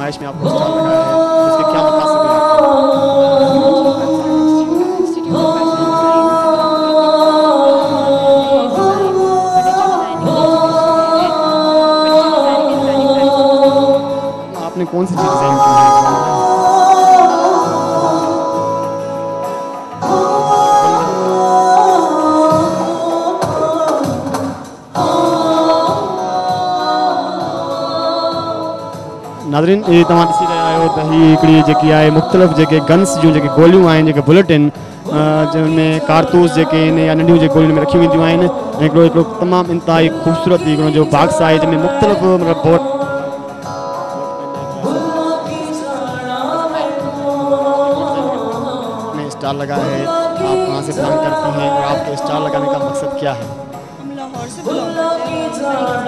नुमाइश में आपको स्टॉल लगाया है, उसके क्या मकासद हैं? आपने कौन सी चीज़ डिज़ाइन की है? नाज़रीन ये तव्हां ॾिसी रहिया आहियो त हीअ हिकिड़ी जेकी आहे मुख़्तलिफ़ जेके गन्स जूं जेके गोलियूं आहिनि, जेके बुलेट आहिनि, जंहिंमें कारतूस जेके आहिनि या नंढियूं जेके गोलियुनि में रखी वेंदियूं आहिनि। हिकिड़ो तमामु इंतिहाई ख़ूबसूरत हिकिड़ो जो बॉक्स आहे जंहिंमें मुख़्तलिफ़ मतिलबु बोट ने स्टॉल लगा है। आप कहाँ से प्लान करती हैं और आपके स्टॉल लगाने का मकसद क्या है? हम लाहौर से बिलोंग करते हैं।